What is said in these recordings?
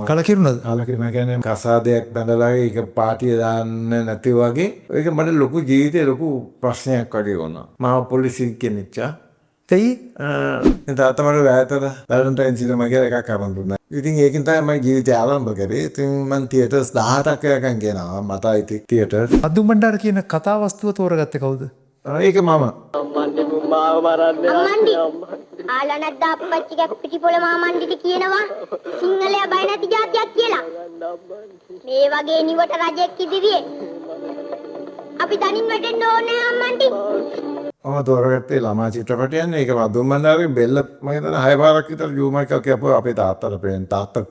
කලකිරුණාද? කලකිරුණා කියන්නේ කසාදයක් බඳලා ඒක පාටිය දාන්න නැති වගේ. ඒක මට ලොකු ජීවිතේ ලොකු ප්‍රශ්නයක් වගේ වුණා. මම පොලිසිය කෙනෙක්චා. තෙයි තාත්තා මට වැයතට වැලන්ටයින් සිනමා කියලා එකක් අරන් දුන්නා. ඉතින් ඒකෙන් තමයි මගේ ජීවිතය ආරම්භ කරේ. ඉතින් මම තියටර්ස් 18ක් යකන් ගෙනාවා. මට අයිති තියටර්ස්. අදුම් බණ්ඩාර කියන කතා වස්තුව තෝරගත්තේ කවුද? ඒක මම. අම්මන්ඩි මාව මරන්නේ අම්මන්ඩි ආලා නැද්ද අප්පච්චි කැප්පිටිපොළ මාමන්ඩිට කියනවා සිංහලයා බය නැති જાතියක් කියලා මේ වගේ නිවට රජෙක් ඉදිරියේ අපි තනින් වැටෙන්න ඕනේ අම්මන්ඩි මම තෝරගත්තේ ළමා චිත්‍රපටයන්. ඒක අදුම් බණ්ඩාරගේ බෙල්ල මම හිතන 6 පාරක් විතර ජූමර් එකක් කියපුවා අපේ තාත්තට පේන. තාත්තා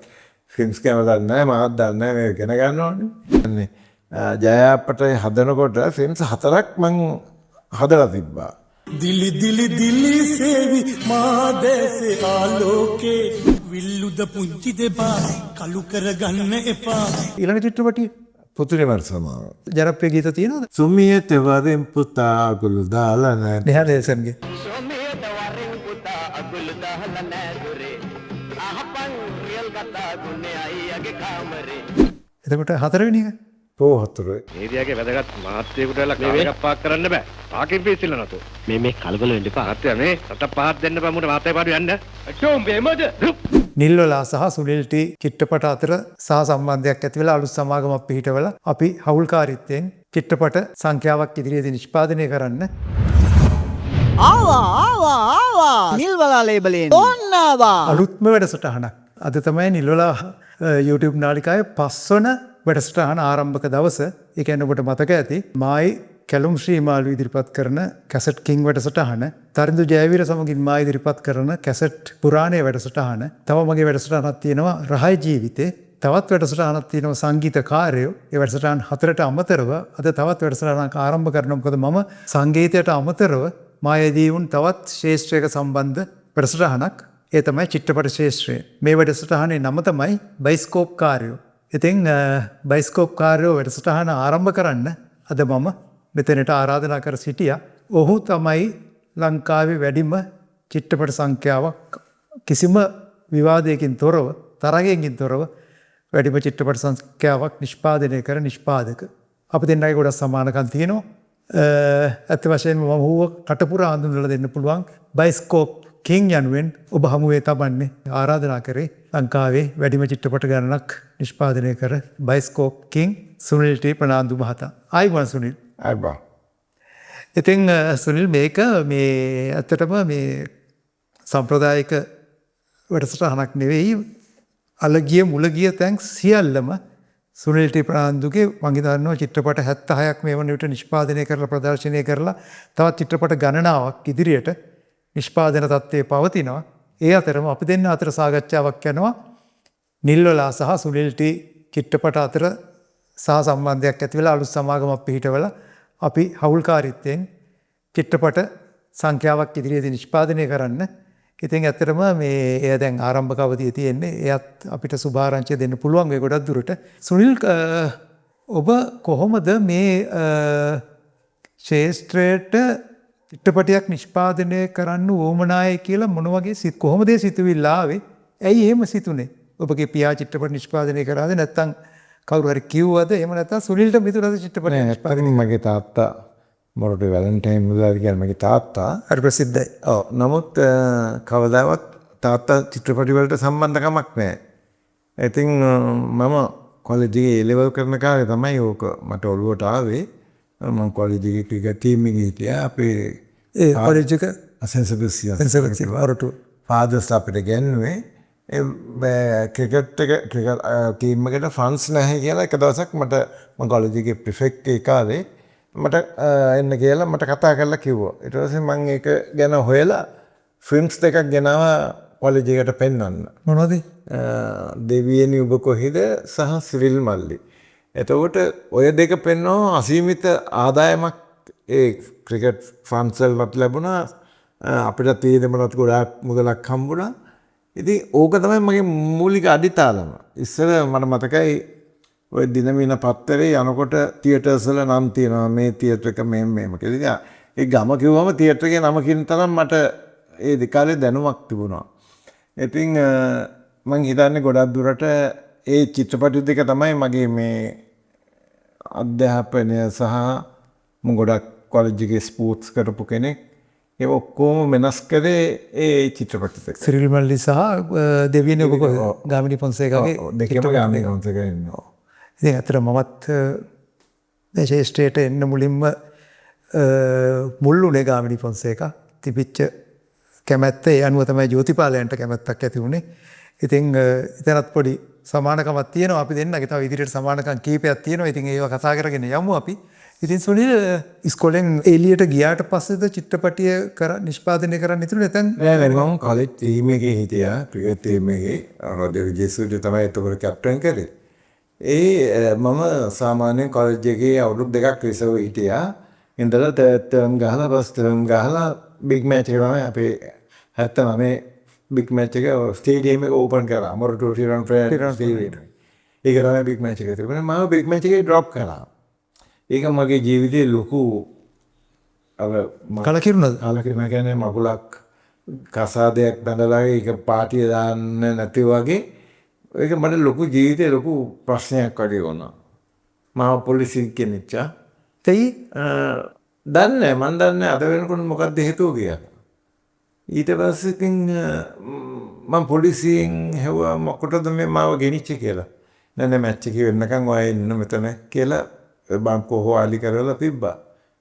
ෆිල්ම්ස් කැම දන්නේ නැහැ මමත් දන්නේ නැහැ මේ ඉගෙන ගන්න ඕනේ. ජය අපට හදනකොට ෆිල්ම්ස් 4ක් මම හදලා තිබ්බා. දිලි දිලි දිලි සේවි මාදේසේ ආලෝකේ විල්ලුද පුංචි දෙපා කලු කරගන්න එපා. ඊළඟ චිත්‍රපටිය පුතුනිවර් සමාව. ජනප්‍රිය ගීත තියෙනවද? සුමියට වරෙන් පුතා අගුළු දාලා නැහැ. නිහාල් දේශන්ගේ. සුමියට වරෙන් පුතා අගුළු දාලා නැහැ දුරේ. අහපන් රියල් කතා දුන්නේ අයියාගේ කාමරේ. එතකොට හතරවෙනි එක පොහොතුරේ. ඒරියාගේ වැදගත් මහත්යෙකුට වෙලා කාර්යයක් පාක් කරන්න බෑ. පාකින් පිස්සිල්ල නැතෝ. මේ කලබල වෙන්න එපා. මහත්ය මේ රට පහක් දෙන්න බෑ මුට මහත්ය පාඩු යන්න. අච්චෝ උඹේමද? නිල්වලා සහ සුනිල් ටී චිත්‍රපට අතර සහ සම්බන්ධයක් ඇති වෙලා අලුත් සමාගමක් පිහිටවලා අපි හවුල්කාරීත්වයෙන් චිත්‍රපට සංඛ්‍යාවක් ඉදිරියේදී නිෂ්පාදනය කරන්න ආවා නිල්වලා ලේබලෙන් ඕන්නවා අලුත්ම වැඩසටහනක්. අද තමයි නිල්වලා YouTube නාලිකාවේ 5 වන වැඩසටහන ආරම්භක දවස. ඒ කියන්නේ ඔබට මතක ඇති මායි කැලුම් ශ්‍රීමාලු ඉදිරිපත් කරන කැසට් කිං වැඩසටහන, තරිඳු ජයවීර සමගින් මා ඉදිරිපත් කරන කැසට් පුරාණයේ වැඩසටහන, තව මගේ වැඩසටහනක් තියෙනවා රහයි ජීවිතේ, තවත් වැඩසටහනක් තියෙනවා සංගීතකාරයෝ. ඒ වැඩසටහන් 4ට අමතරව අද තවත් වැඩසටහනක් ආරම්භ කරනවා. මොකද මම සංගීතයට අමතරව මායදී වුන් තවත් ශාස්ත්‍රයක සම්බන්ධ වැඩසටහනක්. ඒ තමයි චිත්‍රපට ශාස්ත්‍රය. මේ වැඩසටහනේ නම තමයි බයිස්කෝප් කාර්යෝ. ඉතින් බයිස්කෝප් කාර්යෝ වැඩසටහන ආරම්භ කරන්න අද මම මෙතනට ආරාධනා කර සිටියා. ඔහු තමයි ලංකාවේ වැඩිම චිත්‍රපට සංඛ්‍යාවක් කිසිම විවාදයකින් තොරව, තරගයකින් තොරව වැඩිම චිත්‍රපට සංඛ්‍යාවක් නිෂ්පාදනය කර නිෂ්පාදක. අපි දෙන්නගේ ගොඩක් සමානකම් තියෙනවා. ඇත්ත වශයෙන්ම මම ඔහුව කටපුරා හඳුන්වලා දෙන්න පුළුවන්. බයිස්කෝප් කිං යනුවෙන් ඔබ හමුවේ තබන්නේ ආරාධනා කරේ ලංකාවේ වැඩිම චිත්‍රපට ගණනක් නිෂ්පාදනය කර බයිස්කෝප් කිං සුනිල් ටී ප්‍රනාන්දු මහතා. ආයිබෝන් සුනිල්. ආයිබෝන්. ඉතින් සුනිල් මේක මේ ඇත්තටම මේ සම්ප්‍රදායික වැඩසටහනක් නෙවෙයි. අලගිය මුලගිය තැන් සියල්ලම සුනිල් ටී ප්‍රනාන්දුගේ මම හිතනවා චිත්‍රපට 76ක් මේ වන විට නිෂ්පාදනය කරලා ප්‍රදර්ශනය කරලා තවත් චිත්‍රපට ගණනාවක් ඉදිරියට නිෂ්පාදන තත්ත්වයේ පවතිනවා. ඒ අතරම අපි දෙන්න අතර සාකච්ඡාවක් යනවා නිල්වලා සහ සුනිල් ටී චිත්‍රපට අතර සහ සම්බන්ධයක් ඇති වෙලා අලුත් සමාගමක් පිහිටවලා අපි හවුල්කාරීත්වයෙන් චිත්‍රපට සංඛ්‍යාවක් ඉදිරියේදී නිෂ්පාදනය කරන්න. ඉතින් ඇත්තටම මේ එය දැන් ආරම්භක අවධියේ තියෙන්නේ. එයත් අපිට සුභාරංචිය දෙන්න පුළුවන් ඒ ගොඩක් දුරට. සුනිල් ඔබ කොහොමද මේ ශාස්ත්‍රයට චිත්‍රපටයක් නිෂ්පාදනය කරන්න ඕමනාය කියලා මොන වගේ කොහොමද ඒ සිතුවිල්ල ආවේ? ඇයි එහෙම සිතුනේ? ඔබගේ පියා චිත්‍රපට නිෂ්පාදනය කරාද නැත්නම් කවුරු හරි කිව්වද? එහෙම නැත්නම් සුනිල්ට මිතුරද චිත්‍රපට නිෂ්පාදනය? මගේ තාත්තා මොරටු වැලන්ටයින් මුදාරි කියන මගේ තාත්තා හරි ප්‍රසිද්ධයි. ඔව්. නමුත් කවදාවත් තාත්තා චිත්‍රපටි වලට සම්බන්ධකමක් නැහැ. ඉතින් මම කොලෙජ් එකේ A level කරන කාලේ තමයි ඕක මට ඔළුවට ආවේ. මම කොලෙජ් එකේ ක්‍රිකට් ටීම් එකේ හිටියා. අපේ ඒ කොලෙජ් එක සෙන්සබ්සියස් මොරටු ෆාදර්ස් අපිට ගෙන්නුවේ ක්‍රිකට් ටීම් එකට ෆන්ඩ්ස් නැහැ කියලා එක දවසක් මම කොලෙජ් එකේ ප්‍රිෆෙක්ට් ඒ කාලේ මට එන්න කියලා මට කතා කරලා කිව්වා. ඊට පස්සේ මම ඒක ගැන හොයලා ෆිල්ම්ස් දෙකක් ගෙනාවා කොලෙජ් එකට පෙන්වන්න. මොනවද? දෙවියනි ඔබ කොහෙද සහ සිරිල් මල්ලි. එතකොට ඔය දෙක පෙන්වනවා අසීමිත ආදායමක් ඒ ක්‍රිකට් ෆන්ඩ්ස් වලට ලැබුණා. අපිට තීරමකට ගොඩාක් මුදලක් හම්බුණා. ඉතින් ඕක තමයි මගේ මූලික අඩිතාලම. ඉස්සර මට මතකයි ඔය දිනමින පත්තරේ යනකොට තියටර්ස් වල නම් තියෙනවා මේ තියටර් එක මෙහෙම කියලා. ඒ ගම කිව්වම තියටර් එකේ නම කියන තරම් මට ඒ කාලේ දැනුමක් තිබුණා. ඉතින් මම හිතන්නේ ගොඩක් දුරට ඒ චිත්‍රපටි දෙක තමයි මගේ මේ අධ්‍යාපනය සහ මම ගොඩක් කොලෙජ් එකේ ස්පෝර්ට්ස් කරපු කෙනෙක්. ඒ ඔක්කොම වෙනස් කරේ ඒ චිත්‍රපටි දෙක. සිරිල් මල්ලි සහ දෙවියන් ඔබ ගාමිණී පොන්සේකාගේ දෙකම ගාමිණී පොන්සේකා ඉන්නවා. ඉතින් අතර මමත් මේ ශේෂ්ඨයට එන්න මුලින්ම මුල්ුණේ ගාමිණී පොන්සේකා තිබිච්ච කැමැත්ත ඒ අනුව තමයි ජෝතිපාලයන්ට කැමැත්තක් ඇති වුණේ. ඉතින් එතනත් පොඩි සමානකමක් තියෙනවා. අපි දෙන්නගේ තව ඉදිරියට සමානකම් කීපයක් තියෙනවා. ඉතින් ඒවා කතා කරගෙන යමු අපි. ඉතින් සුනිල් ඉස්කෝලෙන් එළියට ගියාට පස්සේද චිත්‍රපටිය නිෂ්පාදනය කරන්න ඉතුරු නැත්නම් නෑ මම කොලෙජ් ටීම් එකේ හිටියා. ක්‍රිකට් ටීම් එකේ රොඩර් විජේසූරිය තමයි එතකොට කැප්ටන් කරේ. මම සාමාන්‍යයෙන් කොලෙජ් එකේ අවුරුදු 2ක් රිසර්ව් හිටියා. ඉඳලා ටර්ම් ගහලා බස් ටර්ම් ගහලා බිග් මැච් එක තමයි අපේ 79 බිග් මැච් එක ස්ටේඩියම් එක ඕපන් කරා. මොරටු රිරන් ස්ටේඩියම්. ඒක තමයි බිග් මැච් එක. ඒක මම බිග් මැච් එකේ ඩ්‍රොප් කරා. ඒක මගේ ජීවිතේ ලොකු කලකිරුණාද? කලකිරුණා කියන්නේ මගුලක් කසාදයක් බඳලා ඒක පාටිය දාන්න නැති වගේ. ඒක මට ලොකු ජීවිතේ ලොකු ප්‍රශ්නයක් වගේ වුණා. මම පොලිසිය කෙනෙක්චා. තෙයි දන්නේ මන් දන්නේ අද වෙනකොට මොකක්ද හේතුව කියලා. ඊට පස්සේ ඉතින් මම පොලිසියෙන් හෙව්වා මොකටද මේ මාව ගෙනිච්ච කියලා. නෑ මැච් එකේ වෙන්නකම් ඔය ඉන්න මෙතන කියලා බංකෝ හොවාලි කරලා තිබ්බා.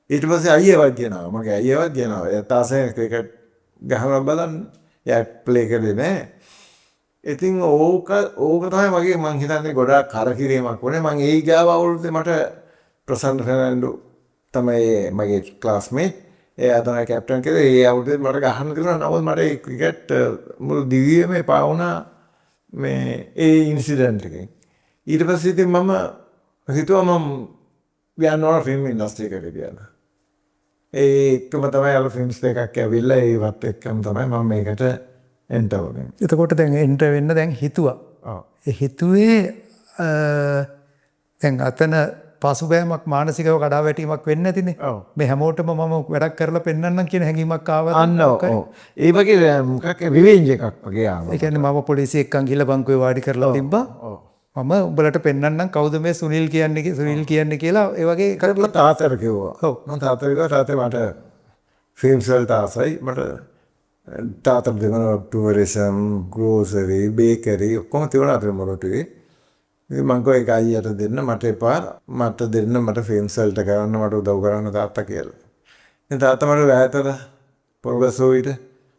ඊට පස්සේ අයියවත් කියනවා. මගේ අයියවත් කියනවා. එයා තාසේ ක්‍රිකට් ගහනවා බලන්න. එයා ප්ලේ කරේ නෑ. ඉතින් ඕක තමයි මගේ මං හිතන්නේ ගොඩාක් කරකිරීමක් වුණේ. මං ඒ ගාව අවුරුද්දේ මට ප්‍රසන්න ෆර්නැන්ඩෝ තමයි මගේ ක්ලාස්මේට්. එයා තමයි කැප්ටන් කරේ. ඒ අවුරුද්දේ මට ගහන්න තිබුණා. නමුත් මට ඒ ක්‍රිකට් මුළු දිවියේම එපා වුණා මේ ඒ ඉන්සිඩන්ට් එකෙන්. ඊට පස්සේ ඉතින් මම හිතුවා මම යනවා ෆිල්ම් ඉන්ඩස්ට්‍රි එකට කියලා. ඒකම තමයි අර ෆිල්ම්ස් දෙකක් ඇවිල්ලා ඒවත් එක්කම තමයි මම මේකට එන්ටර් වුනේ. එතකොට දැන් එන්ටර් වෙන්න දැන් හිතුවා. ඒ හිතුවේ දැන් අතන පසුබෑමක් මානසිකව කඩාවැටීමක් වෙන්නේ නැතිනේ. මේ හැමෝටම මම වැඩක් කරලා පෙන්නන්නම් කියන හැඟීමක් ආවා. අන්න ඒ වගේ මොකක් රිවෙන්ජ් එකක් වගේ ආවා. ඒ කියන්නේ මම පොලිසිය එක්කන් ගිහලා බංකුවේ වාඩි කරලා තිබ්බා. මම උඹලට පෙන්නන්නම් කවුද මේ සුනිල් කියන්නේ කියලා ඒ වගේ කරලා තාත්තට කිව්වා. ඔව් මම තාත්තට කිව්වා තාත්තේ මට ෆිල්ම්ස් වලට ආසයි. මට තාත්තට දෙනවා ටුවරිසම්, ග්‍රෝසරි, බේකරි ඔක්කොම තියුණා අතර මොරටුවේ. ඉතින් මං කෝ ඒක අයියට දෙන්න මට එපා. මට දෙන්න මට ෆිල්ම්ස් වලට කරන්න මට උදව් කරන්න තාත්තා කියලා. ඉතින් තාත්තා මට වැයතර පොරගසෝවිට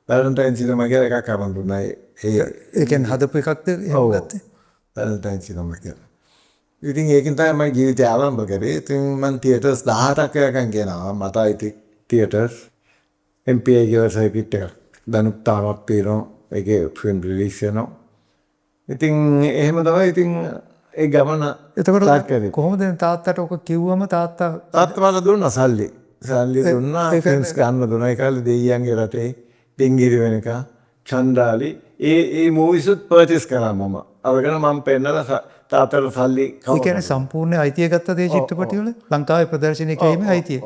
වැලන්ටයින් සිනමා කියලා එකක් අරන් දුන්නා. ඒ කියන්නේ හදපු එකක්ද එහෙම ගත්තේ? වැලන්ටයින් සිනමා කියලා. ඉතින් ඒකෙන් තමයි මගේ ජීවිතය ආරම්භ කරේ. ඉතින් මං තියටර්ස් 18ක් යකන් ගෙනාවා. මට අයිති තියටර්ස් MPI ගියව සයිපිට් එක. දැනුත් තාමත් තියෙනවා. ඒකේ ෆිල්ම් රිලීස් වෙනවා. ඉතින් එහෙම තමයි ඉතින් ඒ ගමන එතකොට කොහොමද තාත්තට ඔක කිව්වම තාත්තා මට දුන්නා සල්ලි දුන්නා ෆිල්ම්ස් ගන්න දුන්නා. ඒ කාලේ දෙයියන්ගේ රටේ පිංගිරි වෙනක චන්දාලි ඒ මූවිස්ුත් පර්චේස් කරා මම. අරගෙන මම පෙන්නලා තාත්තට සල්ලි ඒ කියන්නේ සම්පූර්ණ අයිතිය ගත්තද ඒ චිත්‍රපටි වල ලංකාවේ ප්‍රදර්ශනය කිරීමේ අයිතිය.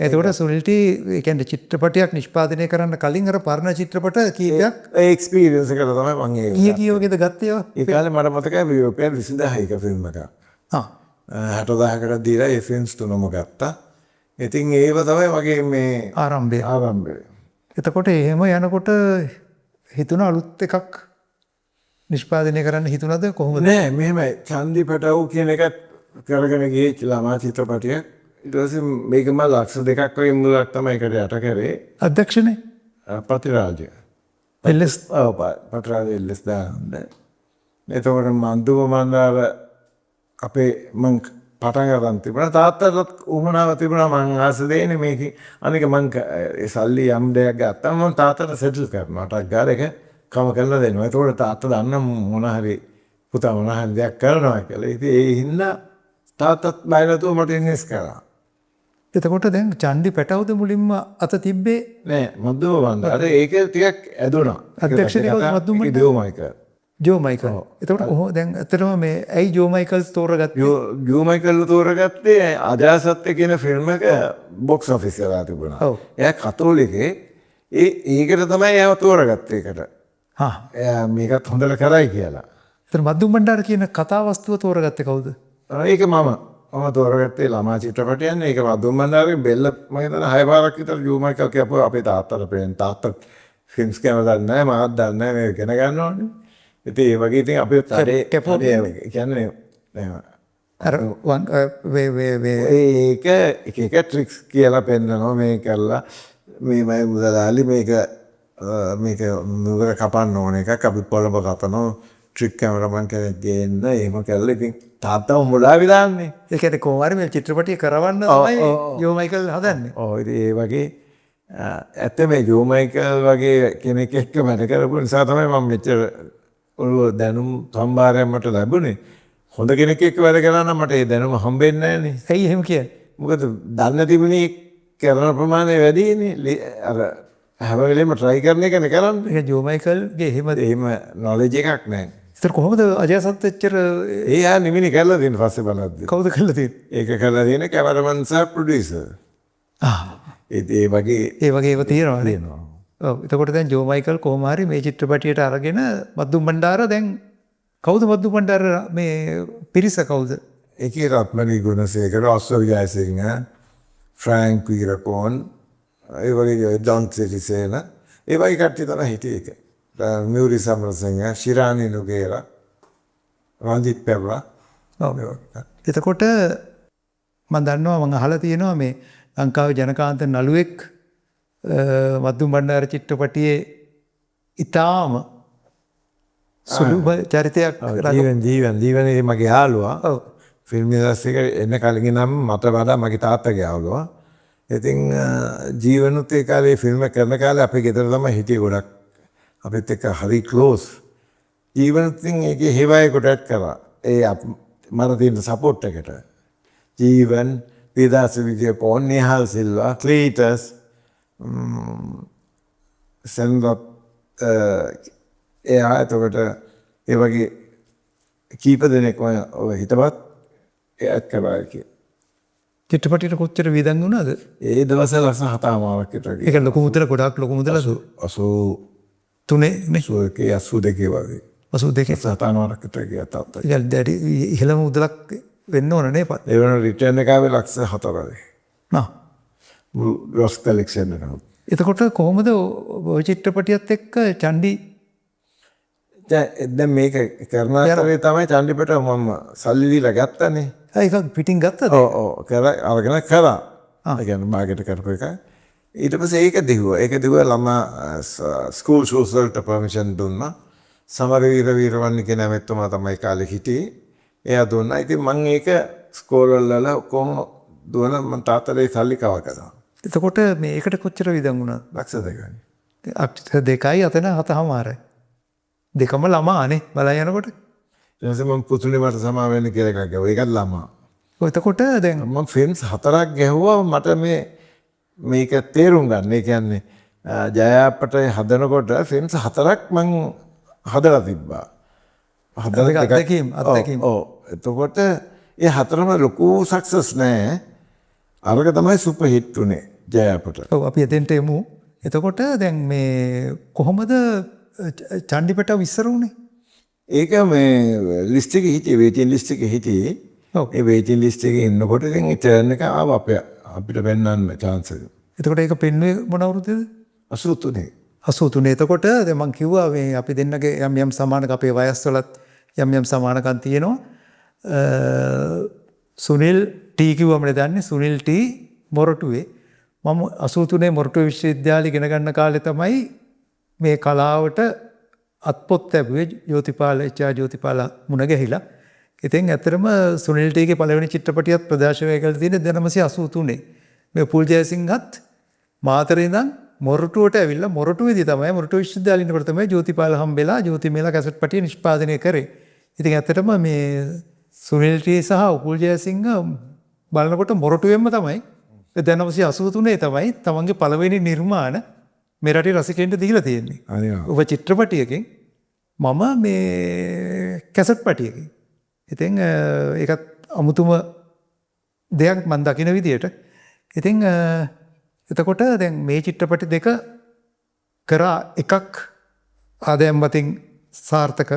එතකොට සුනිල්ටි ඒ කියන්නේ චිත්‍රපටයක් නිෂ්පාදනය කරන්න කලින් අර පරණ චිත්‍රපට කීපයක් ඒ එක්ස්පීරියන්ස් එක තමයි මම ඒ කීය වගේද ගත්තේ ඒවා? ඒ කාලේ මට මතකයි යුරෝපියන් 20000ක ෆිල්ම් එකක්. 60000කට දීලා ඒ ෆිල්ම්ස් තුනම ගත්තා. ඉතින් ඒව තමයි මගේ මේ ආරම්භය. එතකොට එහෙම යනකොට හිතුණ අලුත් එකක් නිෂ්පාදනය කරන්න හිතුණද කොහොමද? නෑ මෙහෙමයි. චන්දි පැටව් කියන එකත් කරගෙන ගියේ ළමා චිත්‍රපටියක්. ඊට පස්සේ මේක මම ලක්ෂ 2ක් වගේ මුලක් තමයි ඒකට යට කරේ. අධ්‍යක්ෂනේ ප්‍රතිරාජය. එල්එස් ප්‍රතිරාජය එල්එස් දාන්න. එතකොට මන්දුව මන්දාර අපේ මං පටන් ගන්න තිබුණා. තාත්තට උමනාව තිබුණා මං ආස දෙන්නේ මේක. අනික මං ඒ සල්ලි යම් දෙයක් ගත්තාම මං තාත්තට සෙටල් කරනවා. ටක් ගාලා ඒක කම කරලා දෙනවා. ඒතකොට තාත්තා දන්න මොන හරි පුතා මොන හරි දෙයක් කරනවා කියලා. ඉතින් ඒ හින්දා තාත්තත් බයලතුව මට ඉන්වෙස්ට් කරා. එතකොට දැන් චන්දි පැටවුද මුලින්ම අත තිබ්බේ? නෑ මද්දුම බණ්ඩාර ඒක ටිකක් ඇදුණා. අධ්‍යක්ෂණය මද්දුම ජෝ මයිකල්. එතකොට කොහොමද දැන් ඇත්තටම මේ ඇයි ජෝ මයිකල්ස් තෝරගත්තේ? ජෝ මයිකල් තෝරගත්තේ අජාසත්ත්‍ය කියන ෆිල්ම් එක බොක්ස් ඔෆිස් එකලා තිබුණා. එයා කතෝලිකේ ඒකට තමයි එයාව තෝරගත්තේ ඒකට. එයා මේකත් හොඳට කරයි කියලා. ඒතර මද්දුම් බණ්ඩාර කියන කතා වස්තුව තෝරගත්තේ කවුද? ඒක මම තෝරගත්තේ ළමා චිත්‍රපටයන්නේ. ඒක මදුම් බණ්ඩාරගේ බෙල්ල මම හිතන්නේ 6 පාරක් විතර ජූමයිකල් කියපුවා අපේ තාත්තට පේන. තාත්තා ෆිල්ම්ස් කැම දන්නේ නැහැ, මමත් දන්නේ නැහැ, මේ ඉගෙන ගන්න ඕනේ. ඉතින් ඒ වගේ ඉතින් අපි කියන්නේ අර ඒක එක ට්‍රික්ස් කියලා පෙන්නනවා මේ කරලා මේ මුදලාලි මේක නුවර කපන්න ඕන එකක් අපි පොළඹ කපනවා ට්‍රික් කැමරමන් කෙනෙක් ගේන්න එහෙම කරලා ඉතින් තාත්තා මුලා විදාන්නේ. ඒ කියන්නේ කොහොම හරි මේ චිත්‍රපටිය කරවන්න තමයි යෝමයිකල් හදන්නේ. ඔව් ඉතින් ඒ වගේ ඇත්ත මේ ජෝමයිකල් වගේ කෙනෙක් එක්ක වැඩ කරපු නිසා තමයි මම මෙච්චර ඔළුව දැනුම් සම්භාරයක් මට ලැබුණේ. හොඳ කෙනෙක් එක්ක වැඩ කරා නම් මට ඒ දැනුම හම්බෙන්නේ නැහැ නේ. ඇයි එහෙම කියන්නේ? මොකද දන්න තිබුණේ කරන ප්‍රමාණය වැඩිනේ. අර හැම වෙලේම try කරන එකනේ කරන්නේ. ඒක ජෝමයිකල්ගේ එහෙම knowledge එකක් නැහැ. ඉතින් කොහොමද අජයසත් එච්චර එයා නිමිනි කරලා දෙන්න පස්සේ බලද්දි. කවුද කරලා තියෙන්නේ? ඒක කරලා තියෙන කැමරමන් සහ ප්‍රොඩියුසර්. ඒ වගේ ඒව තියෙනවා නේද? ඔව්. එතකොට දැන් ජෝමයිකල් කොහොම හරි මේ චිත්‍රපටියට අරගෙන මද්දුම් බණ්ඩාර දැන් කවුද මද්දුම් බණ්ඩාර මේ පිරිස කවුද? ඒකේ රත්මනී ගුණසේකර, අස්සෝ ජයසිංහ, ෆ්‍රැන්ක් වීරකෝන්, ඒ වගේ ජොන් සිරිසේන, ඒ වගේ කට්ටිය තමයි හිටියේ ඒක. මියුරි සමරසිංහ, ශිරානි නුගේරා, රංජිත් පෙරලා. ඔව්. එතකොට මම දන්නවා මම අහලා තියෙනවා මේ ලංකාවේ ජනකාන්ත නළුවෙක් මද්දුම් බණ්ඩාර චිත්‍රපටියේ ඉතාම සුළුම චරිතයක් ජීවනයේ මගේ යාළුවා. ඔව්. ෆිල්ම් ඉන්ඩස්ට්‍රි එක එන්න කලින් නම් මට වඩා මගේ තාත්තගේ යාළුවා. ඉතින් ජීවනුත් ඒ කාලේ ෆිල්ම් එක කරන කාලේ අපේ ගෙදර තමයි හිටියේ ගොඩක්. අපිත් එක්ක හරි ක්ලෝස්. ජීවනුත් ඒකේ හේවායේ කොටත් කරා. ඒ මට තියෙන සපෝට් එකට. ජීවන්, විදාස විජයකෝන්, නිහාල් සිල්වා, ක්ලීටස්, සෙන්රොත් එයා එතකොට ඒ වගේ කීප දෙනෙක්ම හිතවත් එයත් කරා කිය. චිත්‍රපටියට කොච්චර වියදම් වුණාද? ඒ දවස්වල ලක්ෂ 7මාවක් විතර. ඒක ලොකු මුදල ගොඩාක් ලොකු මුදලද? 83 නේ. 82 වගේ. 82 7මාවක් විතර ගියා තාත්තා. ඒක දැඩි ඉහළම මුදලක් වෙන්න ඕන නේ. ඒ වෙන රිටර්න් එක ආවේ ලක්ෂ 4යි. නා. ග්‍රොස් කලෙක්ෂන් එක. එතකොට කොහොමද ඔය චිත්‍රපටියත් එක්ක චණ්ඩි දැන් මේක කරන අතරේ තමයි චණ්ඩිපට මම සල්ලි දීලා ගත්තනේ. ඒක පිටින් ගත්තද? ඔව් අරගෙන කරා. ඒ කියන්නේ මාකට් කරපු එක. ඊට පස්සේ ඒක දිහුවා. ඒක දිහුවා ළමා ස්කූල් ෂෝස් වලට පර්මිෂන් දුන්නා. සමරවීර වීරවන්නේ කියන මෙතුමා තමයි කාලේ හිටියේ. එයා දුන්නා. ඉතින් මම ඒක ස්කෝල් වල කොහොම දුවන මම තාත්තට සල්ලි කව කරා. එතකොට මේකට කොච්චර වියදම් වුණාද? ලක්ෂ 2යි. ලක්ෂ 2යි අතන 7මාරයි. දෙකම ළමානේ බලන් යනකොට. ඊට මම පුතුනේ මට සමා වෙන්න කියලා එකක් ගැහුවා. ඒකත් ළමා. එතකොට දැන් මම ෆිල්ම්ස් 4ක් ගැහුවා මට මේක තේරුම් ගන්න. ඒ කියන්නේ ජයාපට හදනකොට ෆිල්ම්ස් 4ක් මම හදලා තිබ්බා. අත්දැකීම්. ඔව්. එතකොට ඒ හතරම ලොකු සක්සස් නෑ. අරක තමයි සුපර් හිට් උනේ ජයාපට. ඔව් අපි එතෙන්ට එමු. එතකොට දැන් මේ කොහොමද චණ්ඩිපට විශ්සර වුණේ? ඒක මේ ලිස්ට් එකේ හිටියේ වේටින් ලිස්ට් එකේ හිටියේ. ඔව්. ඒ වේටින් ලිස්ට් එකේ ඉන්නකොට ඉතින් ටර්න් එක ආවා අපිට වෙන්නන්න chance එක. එතකොට ඒක පෙන්වුවේ මොන අවුරුද්දේද? 83. 83. එතකොට දැන් මම කිව්වා මේ අපි දෙන්නගේ යම් සමානක අපේ වයස්වලත් යම් සමානකම් තියෙනවා. සුනිල් ටී කිව්වමනේ දන්නේ. සුනිල් ටී මොරටුවේ. මම 83 මොරටුවේ විශ්වවිද්‍යාලේ ඉගෙන ගන්න කාලේ තමයි මේ කලාවට අත්පොත් ලැබුවේ. ජෝතිපාල මුණ ගැහිලා. ඉතින් ඇත්තටම සුනිල් ටීගේ පළවෙනි චිත්‍රපටියත් ප්‍රදර්ශනය කරලා තියෙන්නේ 1983. මේ පුල් ජයසිංහත් මාතරේ ඉඳන් මොරටුවට ඇවිල්ලා මොරටුවේදී තමයි මොරටු විශ්වවිද්‍යාලේ ඉන්නකොට තමයි ජෝතිපාල හම්බෙලා ජෝතිමේලා කැසට් පටිය නිෂ්පාදනය කරේ. ඉතින් ඇත්තටම මේ සුනිල් ටී සහ උපුල් ජයසිංහ බලනකොට මොරටුවෙන්ම තමයි 1983 තමයි තමන්ගේ පළවෙනි නිර්මාණ මේ රටේ රසිකයන්ට දීලා තියෙන්නේ. ඔබ චිත්‍රපටියකින් මම මේ කැසට් පටියකින්. ඉතින් ඒකත් අමුතුම දෙයක් මම දකින විදියට. ඉතින් එතකොට දැන් මේ චිත්‍රපටි දෙක කරා එකක් ආදායම් වතින් සාර්ථක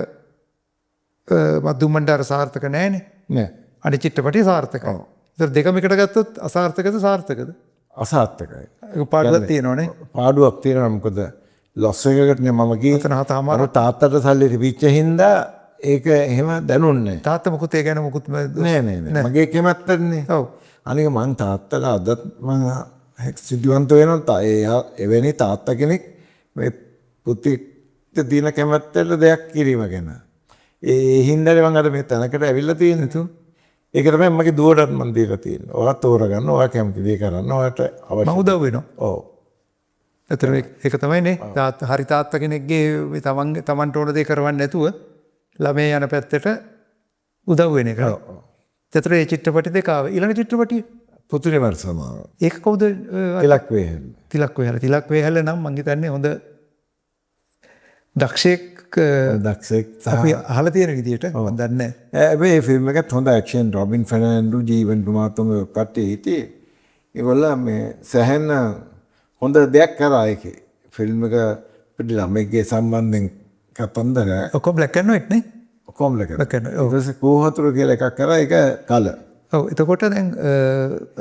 මදුම්මන්ඩාර සාර්ථක නෑනේ. නෑ අනිත් චිත්‍රපටිය සාර්ථකයි. ඒතර දෙකම එකට ගත්තොත් අසාර්ථකද සාර්ථකද? අසාර්ථකයි. ඒක පාඩුවක් තියෙනවනේ. පාඩුවක් තියෙනවා මොකද ලොස් එකකටනේ මම ගියේ. එතන හතමාර තාත්තට සල්ලි තිබිච්ච හින්දා ඒක එහෙම දැනුන්නේ තාත්තා මොකුත් ඒ ගැන මොකුත් නෑ. නෑ මගේ කැමැත්තනේ. ඔව්. අනික මං තාත්තට අදත් මං සිද්ධිවන්ත වෙනවා එවැනි තාත්තා කෙනෙක් මේ පුතිට දින කැමැත්තට දෙයක් කිරීම ගැන. ඒ හින්දානේ මං අද මේ තැනකට ඇවිල්ලා තියෙන්නේ තු. ඒක තමයි මගේ දුවටත් මං දීලා තියෙන්නේ. ඔයා තෝරගන්න, ඔයා කැමති දේ කරන්න, ඔයාට අවශ්‍ය. මම උදව් වෙනවා. ඔව්. එතන ඒක තමයිනේ හරි තාත්තා කෙනෙක්ගේ තමන්ට ඕන දේ කරවන්න නැතුව ළමේ යන පැත්තට උදව් වෙන එක. එතන මේ චිත්‍රපටි දෙක ආව. ඊළඟ චිත්‍රපටිය පුතුනේ වර්සමාව. ඒක කවුද? තිලක් වේහෙල්. තිලක් වේහල. තිලක් වේහල නම් මං හිතන්නේ හොඳ දක්ෂයෙක් දක්ෂයෙක් අපි අහලා තියෙන විදිහට මම දන්නේ නැහැ. හැබැයි මේ ෆිල්ම් එකත් හොඳ ඇක්ෂන් රොබින් ෆර්නැන්ඩෝ ජීවන් කුමාරතුංග කට්ටිය හිටියේ. ඒගොල්ලෝ මේ සැහෙන හොඳ දෙයක් කරා ඒකේ. ෆිල්ම් එක පිටි ළමයිගේ සම්බන්ධයෙන් කතන්දර ඔක්කොම බ්ලැක් ඇන්ඩ් වයිට් නේ? ඔක්කොම ලක. Black and white. ඊට පස්සේ කෝහතුරු කියලා එකක් කරා ඒක කලර්. ඔව් එතකොට දැන්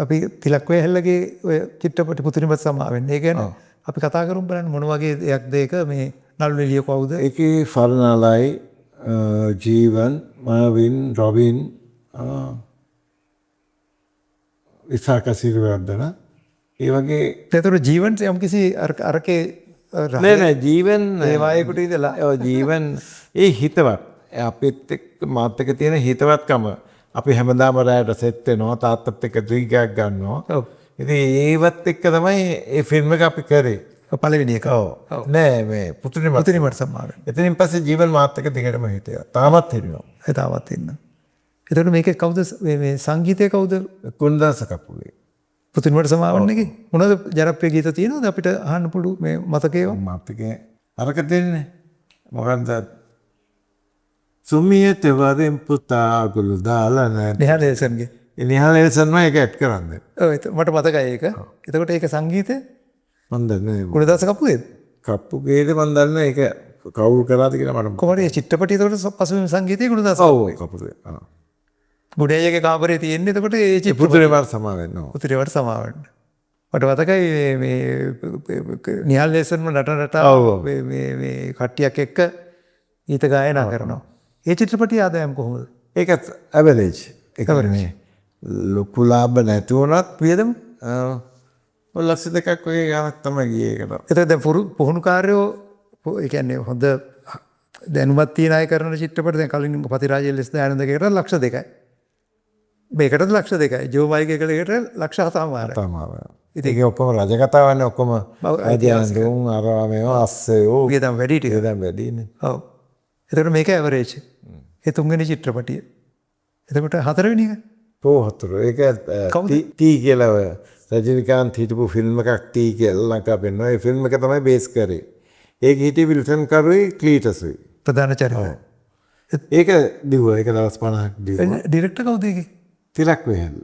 අපි තිලක් වේහල්ලගේ ඔය චිත්‍රපට පුතුනිමත් සමාවෙන්න. ඒ කියන්නේ අපි කතා කරමු බලන්න මොන වගේ දෙයක්ද ඒක මේ නළු නිළිය කවුද? ඒකේ ෆර්නාලයි ජීවන් මාවින් රොබින් විසාක සිරිවර්ධන ඒ වගේ ඒතර ජීවන් යම් කිසි අරකේ නෑ ජීවන් ඒ වායකට ඉඳලා ඔව් ජීවන් ඒ හිතවත් අපිත් එක්ක මාත් එක්ක තියෙන හිතවත්කම අපි හැමදාම රැයට සෙට් වෙනවා තාත්තත් එක්ක ඩ්‍රින්ක් එකක් ගන්නවා. ඔව්. ඉතින් ඒවත් එක්ක තමයි මේ ෆිල්ම් එක අපි කරේ. පළවෙනි එක. ඔව්. නෑ මේ පුතුනිමත් සමාවෙන්න. එතනින් පස්සේ ජීවන් මාත් එක්ක දිගටම හිටියා. තාමත් හිටිනවා. ඒ තාවත් ඉන්න. එතකොට මේකේ කවුද මේ සංගීතය කවුද? කුණදාස කපුගේ. පුතුනිමට සමාවෙන්න එකේ මොනවද ජනප්‍රිය ගීත තියෙනවද අපිට අහන්න පුළු මේ මතකේවා? මාත් එක්ක අරක දෙන්නේ. මොකන්ද සුමියට වරෙන් පුතා අගුළු දාලා නැහැ. නිහාල් එල්සන්ගේ. නිහාල් එල්සන්ම ඒක ඇඩ් කරන්නේ. ඔව් මට මතකයි ඒක. එතකොට ඒක සංගීතය මන් දන්නේ ගුණදාස කපුගේද? කප්පුගේද මන් දන්නේ ඒක කවුරු කරාද කියලා මට කොහොමද මේ චිත්‍රපටිය එතකොට පසුබිම් සංගීතය ගුණදාස? ඔව් කපුගේ. ගුඩේයගේ කාමරේ තියෙන්නේ එතකොට ඒ චිත්‍රපටිය පුතුනේ වර සමා වෙනවා. පුතුරේවට සමාවෙන්න. මට මතකයි මේ නිහාල් එල්සන්ම නටනට මේ කට්ටියක් එක්ක ගීත ගායනා කරනවා. ඒ චිත්‍රපටිය ආදායම් කොහොමද? ඒකත් ඇවරේජ්. ඒක මේ ලොකු ලාභ නැති වුණත් වියදම ලක්ෂ දෙකක් වගේ ගානක් තමයි ගියේ ඒකට. එතකොට දැන් පුහුණුකාරයෝ ඒ කියන්නේ හොඳ දැනුමක් තියන අය කරන චිත්‍රපට දැන් කලින් පතිරාජ එල්එස් දයානන්දගේට ලක්ෂ 2යි. මේකටත් ලක්ෂ 2යි. ජෝ මයිකේකට ලක්ෂ 7මාරයි. ඉතින් ඒක ඔක්කොම රජ කතාවන්නේ ඔක්කොම ආදියන්දුන් අරවා මේවා අස්සයෝ වියදම් වැඩි ටික. වියදම් වැඩිනේ. ඔව්. එතකොට මේක ඇවරේජ්. ඒ තුන්වෙනි චිත්‍රපටිය. එතකොට හතරවෙනි එක පොහොතුරු ඒක ටී කියලා ඔය රජිනිකාන්ත් හිටපු ෆිල්ම් එකක් ටී කියලා ලංකාව පෙන්වනවා. ඒ ෆිල්ම් එක තමයි බේස් කරේ. ඒක හිටියේ විල්සන් කරුයි ක්ලීටස්ුයි. ප්‍රධාන චරිත. ඒක දිව්වා. ඒක දවස් 50ක් දිව්වා. ඩිරෙක්ටර් කවුද ඒකේ? තිලක් වේහල්.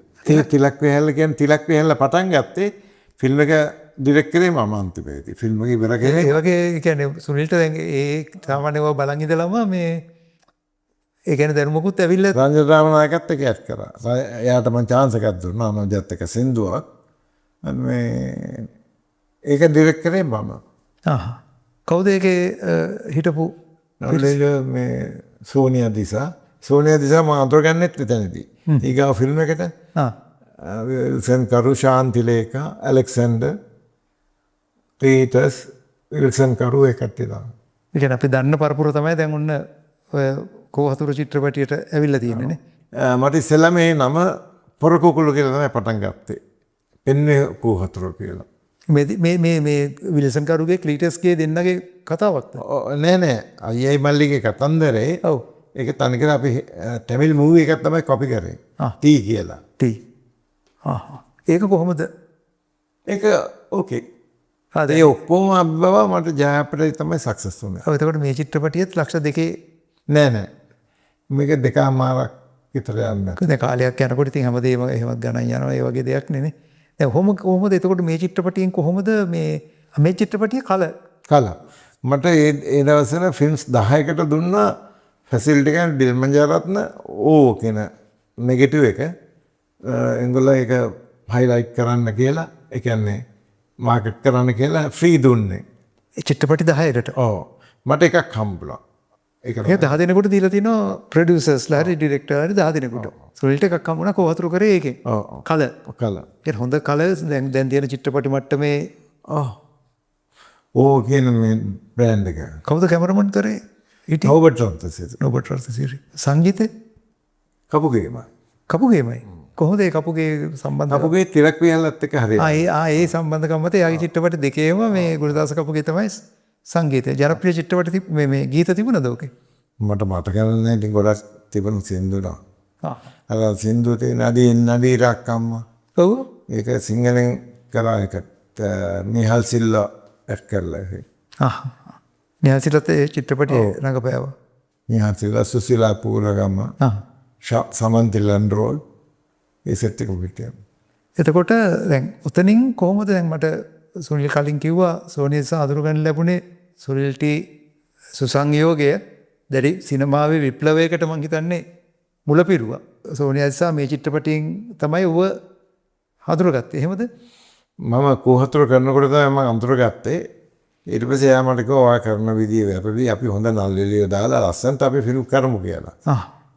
තිලක් වේහල් කියන්නේ තිලක් වේහල්ලා පටන් ගත්තේ ෆිල්ම් එක ඩිරෙක්ට් කරේ මම අන්තිමේදී. ෆිල්ම් එක ඉවර කරේ. ඒ වගේ කියන්නේ සුනිල්ට දැන් ඒ සාමාන්‍යව බලන් ඉඳලම මේ ඒ කියන්නේ දැනුමකුත් ඇවිල්ලා රංජන රාමනායකත් එක්ක ඇඩ් කරා. එයාට මම chance එකක් දුන්නා. අනුජත් එක්ක සින්දුවක්. මේ ඒක ඩිරෙක්ට් කරේ මම. කවුද ඒකේ හිටපු මේ සෝනියා දිසා. සෝනියා දිසා මම අඳුරගන්නෙත් එතනදී. ඊගාව ෆිල්ම් එකට විල්සන් කරු ශාන්තිලේකා ඇලෙක්සැන්ඩර් පීටර්ස් විල්සන් කරු ඒ කට්ටිය තමයි. ඒ කියන්නේ අපි දන්න පරපුර තමයි දැන් ඔන්න ඔය කෝහතුරු චිත්‍රපටියට ඇවිල්ලා තියෙන්නේ නේ. මට ඉස්සෙල්ලා මේ නම පොරකුකුළු කියලා තමයි පටන් ගත්තේ. එන්නේ කෝහතුරු කියලා. මේ විල්සන් කරුගේ ක්ලීටස්ගේ දෙන්නගේ කතාවක්ද? නෑ අයියයි මල්ලිගේ කතන්දරේ. ඔව්. ඒක තනිකර අපි ටැමිල් මූවි එකක් තමයි කොපි කරේ. ටී කියලා. ටී. ඒක කොහොමද? ඒක ඕකේ. ඒ ඔක්කොම අබ්බව මට ජයප්‍රදේ තමයි සක්සස් වුණේ. ඔව් එතකොට මේ චිත්‍රපටියත් ලක්ෂ 2 නෑ. මේක 2මාරක් විතර යන්න. දැන් කාලයක් යනකොට ඉතින් හැමදේම එහෙමත් ගණන් යනවා ඒ වගේ දෙයක් නෙනේ. දැන් කොහොමද එතකොට මේ චිත්‍රපටියෙන් කොහොමද මේ චිත්‍රපටිය කල මට ඒ දවස්වල ෆිල්ම්ස් 10කට දුන්නා ෆැසිලිටි එක ඩිල්මන්ජාරත්න ඕ කියන නෙගටිව් එක එංගොල්ලෝ ඒක හයිලයිට් කරන්න කියලා ඒ කියන්නේ මාකට් කරන්න කියලා ෆ්‍රී දුන්නේ. ඒ චිත්‍රපටි 10ට. ඔව්. මට එකක් හම්බුණා. ඒක ඒ 10 දෙනෙකුට දීලා තිනවා ප්‍රොඩියුසර්ස්ලා හරි ඩිරෙක්ටර්ලා හරි 10 දෙනෙකුට. සුනිල්ට එකක් හම්බුණා කොහොතුරු කරේ ඒකෙන්. ඔව්. කල. කල. ඒ හොඳ කලර්ස් දැන් තියෙන චිත්‍රපටි මට්ටමේ ඕ කියන මේ බ්‍රෑන්ඩ් එක. කවුද කැමරමන් කරේ? හිටියේ රොබර්ට් රොන්තසිරි. රොබර්ට් රොන්තසිරි. සංගීතේ කපුගේම. කපුගේමයි. කොහොමද ඒ කපුගේ සම්බන්ධ? කපුගේ තිලක් විහලත් එක්ක හරියට. ඒ සම්බන්ධකම් මත එයාගේ චිත්‍රපට දෙකේම මේ ගුරුදාස කපුගේ තමයි සංගීතය. ජනප්‍රිය චිත්‍රපට මේ ගීත තිබුණද ඕකේ? මට මතක නැහැ. ඉතින් ගොඩක් තිබුණු සින්දුනා. ආ. අර සින්දු තියෙන නදී රක්කම්ම. ඔව්. ඒක සිංහලෙන් කරා එකට නිහල් සිල්ලා ඇඩ් කරලා ඒක. නිහල්සිලත් ඒ චිත්‍රපටයේ රඟපෑවා. නිහල් සිල්ලා සුසිලා පූරගම. සමන්ති ලන්ඩ්රෝල් ඒ සෙට් එක පිටියම. එතකොට දැන් උතනින් කොහොමද දැන් මට සුනිල් කලින් කිව්වා සෝනිය සහ අඳුරු ගන්න ලැබුණේ සුනිල්ට සුසංයෝගය දැඩි සිනමාවේ විප්ලවයකට මං හිතන්නේ මුල පිරුවා. සෝනිය සහ මේ චිත්‍රපටයෙන් තමයි ඌව හඳුරගත්තේ. එහෙමද? මම කෝහතුර කරනකොට තමයි මම අඳුරගත්තේ. ඊට පස්සේ එයා මට කිව්වා ඔයා කරන විදිය වැරදි. අපි හොඳ නල්ලිලිය දාලා ලස්සනට අපි ෆිල්ම් කරමු කියලා.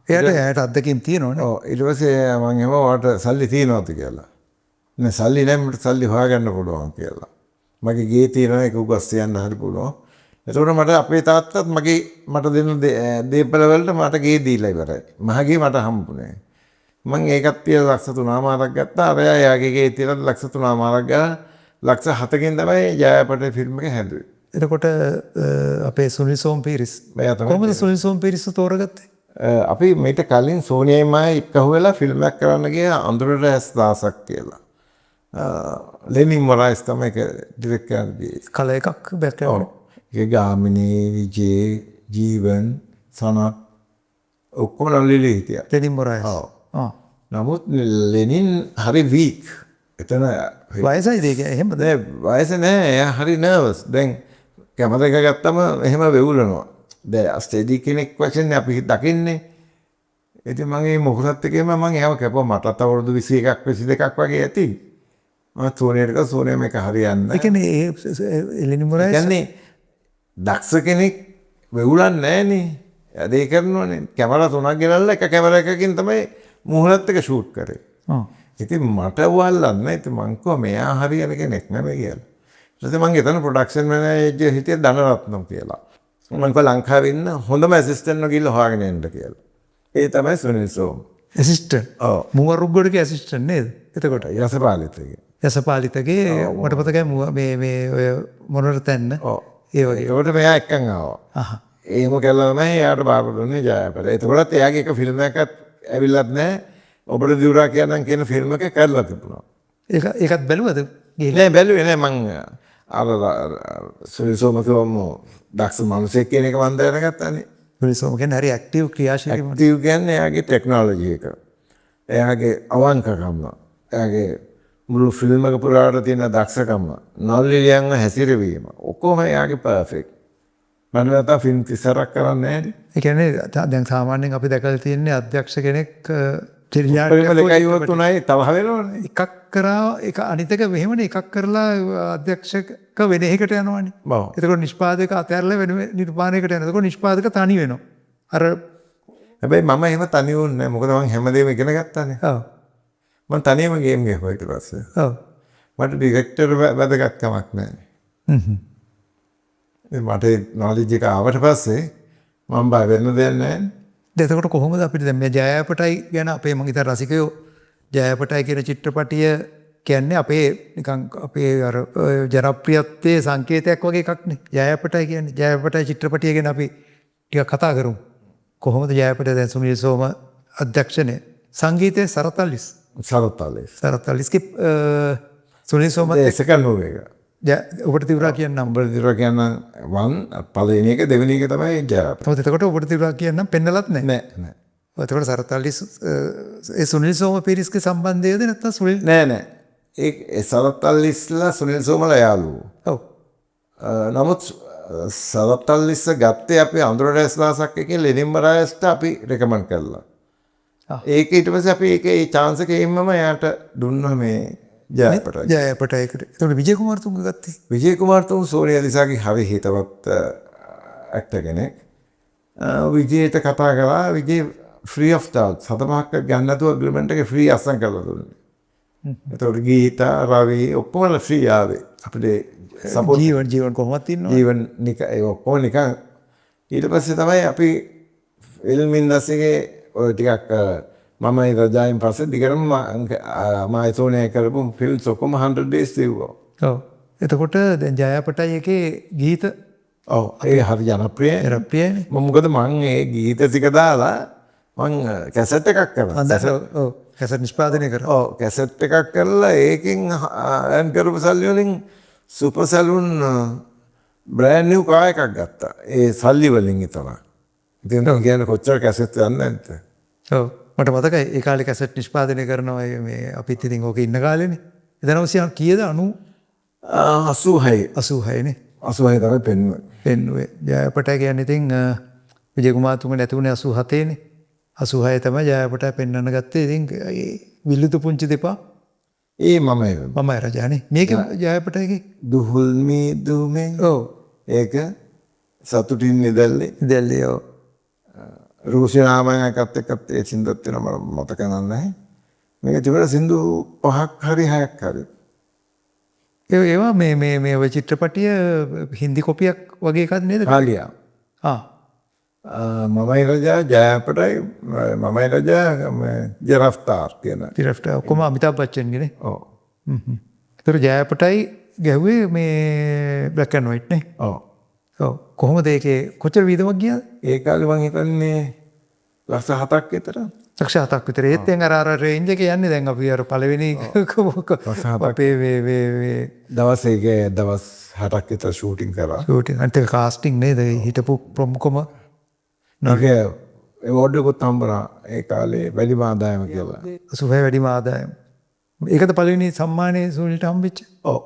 එයාට අත්දැකීම් තියෙනවනේ. ඔව් ඊට පස්සේ මම එහෙම ඔයාට සල්ලි තියෙනවද කියලා. නෑ සල්ලි නැහැ මට සල්ලි හොයාගන්න පුළුවන් කියලා. මගේ ගේ තියෙනවා ඒක උගස් තියන්න හරි පුළුවන්. එතකොට මට අපේ තාත්තත් මට දෙන දේපල වලට මට ගේ දීලා ඉවරයි. මහගේ මට හම්බුනේ. මම ඒකත් තියලා ලක්ෂ 3මාරක් ගත්තා. අර එයාගේ ගේ තියලා ලක්ෂ 3මාරක් ගා ලක්ෂ 7කින් තමයි ජයපට ෆිල්ම් එක හැදුවේ. එතකොට අපේ සුනිල් සෝම්පීරිස් කොහොමද සුනිල් සෝම්පීරිස් තෝරගත්තේ? අපි මේට කලින් සෝනියයි මයි එක්කහුවෙලා ෆිල්ම් එකක් කරන්න ගියා අඳුරට ඇස් දාසක් කියලා. ලෙනින් මොරයිස් තමයි ඒක ඩිරෙක්ට් කරන්නේ. කල එකක් බැක්ග්‍රවුන්ඩ්. ඒක ගාමිණී විජේ ජීවන් සනත් ඔක්කොම ලලිලි හිටියා. ලෙනින් මොරයිස්. නමුත් ලෙනින් හරි වීක්. එතන වයසයිද ඒක එහෙමද? වයස නෑ. එයා හරි නර්වස්. දැන් කැමරා එක ගත්තම එහෙම වෙවුලනවා. දැන් ස්ටඩි කෙනෙක් වශයෙන් අපි දකින්නේ. ඉතින් මම මේ මොහොතත් එකේම මම එයාව කැපුවා. මටත් අවුරුදු 21ක් 22ක් වගේ ඇති. මම සෝනියට සෝනිය මේක හරියන්නේ. ඒ කියන්නේ ඒ ලෙනින් මොරයිස් කියන්නේ දක්ෂ කෙනෙක් වෙවුලන්නේ නෑනේ. වැඩේ කරනවනේ. කැමරා 3ක් ගෙනල්ලා එක කැමරා එකකින් තමයි මුහුණත් එක ෂූට් කරේ. ඉතින් මට වල්ලන්නේ. ඉතින් මං කිව්වා මෙයා හරියන කෙනෙක් නෙමෙයි කියලා. ඊට පස්සේ මං එතන ප්‍රොඩක්ෂන් මැනේජර් හිටියේ ධනරත්නම් කියලා. මං කිව්වා ලංකාවේ ඉන්න හොඳම ඇසිස්ටන්ට් ගිහලා හොයාගෙන එන්න කියලා. ඒ තමයි සුනිල් සෝම්. ඇසිස්ටන්ට්. ඔව්. මුවරුග්ගොඩගේ ඇසිස්ටන්ට් නේද? එතකොට යසපාලිතගේ. යසපාලිතගේ මට මතකයි මේ ඔය මොනර තැන්න. ඔව්. ඒ වගේ. ඒකට මෙයා එක්කන් ආවා. එහෙම කළා තමයි එයාට බාර දුන්නේ ජයපත. එතකොටත් එයාගේ එක ෆිල්ම් එකක් ඇවිල්ලත් නැහැ. ඔබට දිවුරා කියන ෆිල්ම් එක කරලා තිබුණා. ඒකත් බැලුවද? නෑ බැලුවේ නෑ මං අර සුනිල් සෝමකවම දක්ෂ මිනිසෙක් කියන එක මම දැනගත්තානේ. සුනිල් සෝම කියන්නේ හරි ඇක්ටිව් ක්‍රියාශීලී ඇක්ටිව් කියන්නේ එයාගේ ටෙක්නොලොජි එක. එයාගේ අවංකකම. එයාගේ මුළු ෆිල්ම් එක පුරාට තියෙන දක්ෂකම. නල්ලිලියන්ව හැසිරවීම. ඔක්කොම එයාගේ පර්ෆෙක්ට්. මම නැත්නම් ෆිල්ම් 30ක් කරන්නේ නෑනේ. ඒ කියන්නේ දැන් සාමාන්‍යයෙන් අපි දැකලා තියෙන්නේ අධ්‍යක්ෂ කෙනෙක් දෙකයි තුනයි තව වෙනවනේ. එකක් කරා එක අනිතක මෙහෙමනේ එකක් කරලා අධ්‍යක්ෂක වෙන එකකට යනවනේ. ඔව්. එතකොට නිෂ්පාදක අතහැරලා වෙන නිර්මාණයකට යනවා. එතකොට නිෂ්පාදක තනි වෙනවා. අර හැබැයි මම එහෙම තනි වුණේ නැහැ. මොකද මම හැමදේම ඉගෙන ගත්තානේ. ඔව්. මම තනියම ගේම් ගහුවා ඊට පස්සේ. ඔව්. මට ඩිරෙක්ටර් වැදගත්කමක් නැහැ. මට නොලෙජ් එක ආවට පස්සේ මම බය වෙන්න දෙයක් නැහැ. එතකොට කොහොමද අපිට දැන් මේ ජයපටයි ගැන අපේ මං හිතා රසිකයෝ ජයපටයි කියන චිත්‍රපටිය කියන්නේ අපේ නිකන් අපේ අර ජනප්‍රියත්වයේ සංකේතයක් වගේ එකක් නේ. ජයපටයි කියන්නේ ජයපටයි චිත්‍රපටිය ගැන අපි ටිකක් කතා කරමු. කොහොමද ජයපට දැන් සුනිල් සෝම අධ්‍යක්ෂණය සංගීතයේ සරතල්ලිස් සුනිල් සෝම සෙකන්ඩ් මූවි එක. ඔබට තිවුරා කියන්නම්. ඔබට තිවුරා කියන්න පළවෙනි එක දෙවෙනි එක තමයි ජයපට. එතකොට ඔබට තිවුරා කියන්නම් පෙන්නලත් නැහැ. නෑ. එතකොට සරතල්ලිස් ඒ සුනිල් සෝම පීරිස්ගේ සම්බන්ධයද නැත්නම් සුනිල් නෑ. ඒ සරතල්ලිස්ලා සුනිල් සෝමලා යාළුවෝ. ඔව්. නමුත් සරත්තල්ලිස්ස ගත්තේ අපි අඳුරටස්ලාසක් එක ලෙනිම්බරයස්ට අපි රෙකමන්ඩ් කරලා. ඒක ඊට පස්සේ අපි ඒක ඒ chance එක එන්නම එයාට දුන්නා මේ ජයපට. ජයපට ඒකට. එතකොට විජය කුමාරතුංග ගත්තේ. විජය කුමාරතුංග සෝනියා දිසාගේ හරි හිතවත් ඇක්ටර් කෙනෙක්. විජයට කතා කරා විජය ෆ්‍රී ඔෆ් චාර්ජ් 7-5ක් ගන්න නැතුව ඇග්‍රීමන්ට් එක ෆ්‍රී අස්සම් කරලා දුන්නා. එතකොට ගීතා රවි ඔක්කොම ෆ්‍රී ආවේ. අපිට සපෝට් ජීවන් කොහොමද ඉන්නවා? ජීවන් ඒ ඔක්කොම නිකන් ඊට පස්සේ තමයි අපි ෆිල්ම් ඉන්ඩස්ට්‍රියේ ඔය ටිකක් මම ඒ රජායින් පස්සේ දිගටම මායිසෝනේ කරපු ෆිල්ම්ස් ඔක්කොම 100 days තියුවා. ඔව්. එතකොට දැන් ජයපටයි එකේ ගීත ඔව් ඒ හරි ජනප්‍රියයි. ජනප්‍රියනේ. මොකද මම ඒ ගීත ටික දාලා මම කැසට් එකක් කරා. ඔව්. කැසට් නිෂ්පාදනය කරා. ඔව් කැසට් එකක් කරලා ඒකෙන් අයන් කරපු සල්ලි වලින් super salon brand New car එකක් ගත්තා. ඒ සල්ලි වලින් විතරයි. ඉතින් කියන්නේ කොච්චර කැසට් යන්නේ නැද්ද? ඔව්. මට මතකයි ඒ කාලේ කැසට් නිෂ්පාදනය කරනවා මේ අපිත් ඉතින් ඕක ඉන්න කාලේනේ. 1900 කීයද 86 86 නේ. 86 තමයි පෙන්වන්නේ. පෙන්නුවේ. ජයපට කියන්නේ ඉතින් විජය කුමාරතුංග නැති වුණේ 87 නේ. 86 තමයි ජයපට පෙන්වන්න ගත්තේ. ඉතින් විල්ලුතු පුංචි දෙපා ඒ මම රජානේ. මේක ජයපට එකේ දුහුල්මි දුමෙන්. ඔව්. ඒක සතුටින් නිදැල්ලේ. දැල්ලේ ඔව්. රූෂනාමයන් එකත් එක්කත් ඒ සින්දුවත් වෙනවා මම මතක නැහැ. මේක තිබුණා සින්දු 5ක් හරි 6ක් හරි. ඒවා මේ ඔය චිත්‍රපටිය හින්දි කොපියක් වගේ එකක් නේද? කාලියා. මමයි රජා ජයපටයි මමයි රජා ජරෆ්තාර් කියන. ජරෆ්තාර් ඔක්කොම අමිතාබ් බච්චන්ගේ නේ. ඔව්. ඒතර ජයපටයි ගැහුවේ මේ බ්ලැක් ඇන්ඩ් වයිට් නේ. ඔව්. ඔව්. කොහොමද ඒකේ කොච්චර වීදමක් ගියාද? ඒ කාලේ මං හිතන්නේ ලක්ෂ 7ක් විතර. ලක්ෂ 7ක් විතර. ඒත් දැන් අර රේන්ජ් එකේ යන්නේ දැන් අපි අර පළවෙනි අපේ මේ දවස් එකේ දවස් 7ක් විතර ෂූටින් කරා. ෂූටින් අන්තිම කාස්ටිං නේද? හිටපු ප්‍රමුඛම නගේ ඒවෝඩ් එකත් හම්බුණා ඒ කාලේ වැඩිම ආදායම කියලා. 86 වැඩිම ආදායම. ඒකද පළවෙනි සම්මානයේ සුනිල්ට හම්බෙච්ච. ඔව්.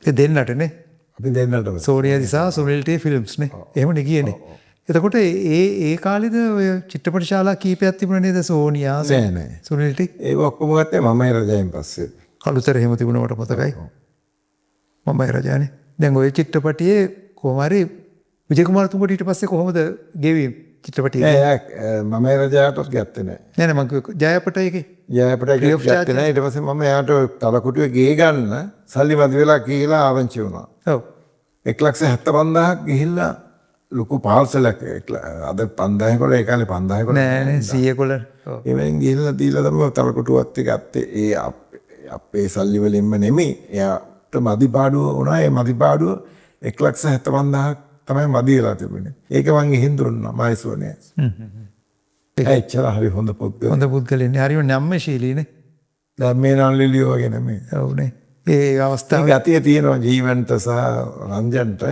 ඒ දෙන්නට නේ. අපි දෙන්නටම. සෝනියා දිසා සුනිල්ට ෆිල්ම්ස් නේ. එහෙමනේ ගියනේ. එතකොට ඒ කාලෙද ඔය චිත්‍රපට ශාලා කීපයක් තිබුණා නේද? සෝනියා නෑ. සුනිල්ට. ඒ ඔක්කොම ගත්තේ මමයි රජායින් පස්සේ. කළුතර එහෙම තිබුණා මට මතකයි. මමයි රජානේ. දැන් ඔය චිත්‍රපටියේ කොහොම හරි විජය කුමාරතුංගට ඊට පස්සේ කොහොමද ගෙවීම? චිත්‍රපටිය මම රජාටත් ගත්තේ නෑ. නෑ මං ජයපට එකේ. ජයපට ගත්තේ නෑ. ඊට පස්සේ මම එයාට තලකුටුවේ ගේ ගන්න සල්ලි මදි වෙලා කියලා ආරංචි වුණා. ඔව්. 1,75,000ක් ගිහිල්ලා ලොකු පාර්සලයක් අද 5000 කොල ඒ කාලේ 5000 කොල නෑ නේ 100 කොල. ඔව්. ඒවෙන් ගිහිල්ලා දීලා තමයි තලකුටුවත් ගත්තේ. ඒ අපේ සල්ලි වලින්ම නෙමෙයි. එයාට මදි පාඩුව වුණා. ඒ මදි පාඩුව 1,75,000ක් තමයි මදි වෙලා තිබුණේ. ඒක මං ගිහින් දුන්නා මයිසෝනේ. එච්චර හරි හොඳ පුද්ගලෙක්. හොඳ පුද්ගලෙන්නේ. හරිම නම්මශීලීනේ. දැන් මේ නල්ලිලියෝ වගේ නෙමෙයි. ඔව්නේ. ඒ අවස්ථාව ගතිය තියෙනවා ජීවන්ට සහ රංජන්ට.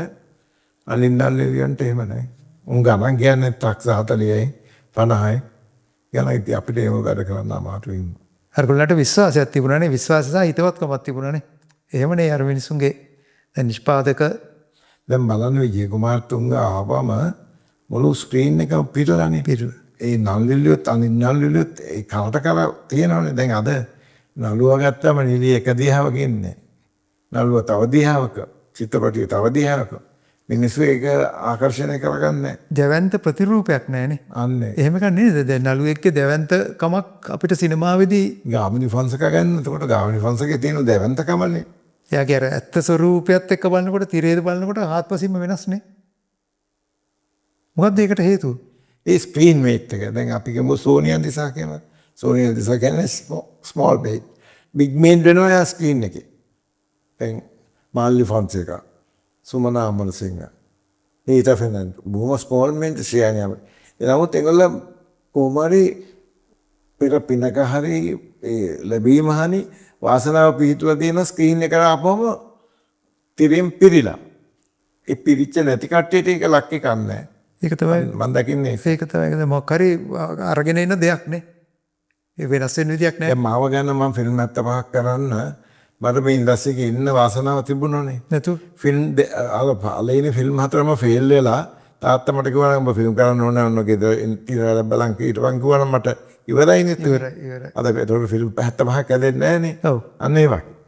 අනිත් නල්ලිලියන්ට එහෙම නැහැ. උන් ගමන් කියන්නේ ට්‍රක්ස් 40යි 50යි. යනවා ඉතින් අපිට ඒව වැඩ කරන්න අමාරුයි. අරගොල්ලන්ට විශ්වාසයක් තිබුණානේ. විශ්වාසය සහ හිතවත්කමක් තිබුණානේ. එහෙමනේ අර මිනිසුන්ගේ දැන් නිෂ්පාදක දැන් බලන්න විජය කුමාරතුංග ආවම මුළු ස්ක්‍රීන් එකම පිරලානේ. ඒ නල්ලිලියොත් අනිත් නල්ලිලියොත් ඒ කරට කර තියෙනවනේ. දැන් අද නළුවා ගත්තම නිලිය එක දිහාවක ඉන්නේ. නළුවා තව දිහාවක, චිත්‍රපටිය තව දිහාවක. මිනිස්සු ඒක ආකර්ෂණය කරගන්නේ. දැවැන්ත ප්‍රතිරූපයක් නැහැනේ. අන්නේ. එහෙම එකක් නේද? දැන් නළුවෙක්ගේ දැවැන්තකමක් අපිට සිනමාවේදී ගාමිණි ෆොන්සේකා ගන්න. එතකොට ගාමිණි ෆොන්සේකේ තියෙන දැවැන්තකමනේ. එයාගේ අර ඇත්ත ස්වරූපයත් එක්ක බලනකොට තිරේද බලනකොට ආත්මසින්ම වෙනස් නේ. මොකක්ද ඒකට හේතුව? ඒ ස්ක්‍රීන් මේට් එක. දැන් අපි ගමු සෝනියා දිසා කියලා. සෝනියා දිසා කියන්නේ ස්මෝල් මේට්. බිග් මේට් වෙනවා යා ස්ක්‍රීන් එකේ. දැන් මාල්ලි ෆොන්සේකා, සුමනා අමරසිංහ, නීතා ෆර්නැන්ඩෝ බොහොම ස්මෝල් මේට් ශ්‍රේණිය. එනමුත් ඒගොල්ලෝ කොහොමරි පෙර පිනක හරි ලැබීම හරි වාසනාව පිහිටුලා තියෙන ස්ක්‍රීන් එකට ආපුවම තිරින් පිරිලා. ඒ පිරිච්ච නැති කට්ටියට ඒක ලක් එකක් නැහැ. ඒක තමයි මම දකින්නේ. ඒක තමයි මොකක් හරි අරගෙන එන දෙයක් නේ. ඒ වෙනස් වෙන විදියක් නෑ. දැන් මාව ගැන මම ෆිල්ම් 75ක් කරන්න මට මේ ඉන්ඩස්ට්‍රි එකේ ඉන්න වාසනාව තිබුණානේ. නැතු ෆිල්ම් අර පළවෙනි ෆිල්ම් හතරම ෆේල් වෙලා තාත්තා මට කිව්වා නම් ඔබ ෆිල්ම් කරන්න ඕනේ ඔන්න ගෙදර ඉතින් බලන් ඊටවන් කිව්වා නම් මට ඉවරයිනේ. ඉවරයි. අද ඒතකොට ෆිල්ම් 75ක් ඇදෙන්නේ නැහනේ. ඔව්. අන්න ඒ වගේ.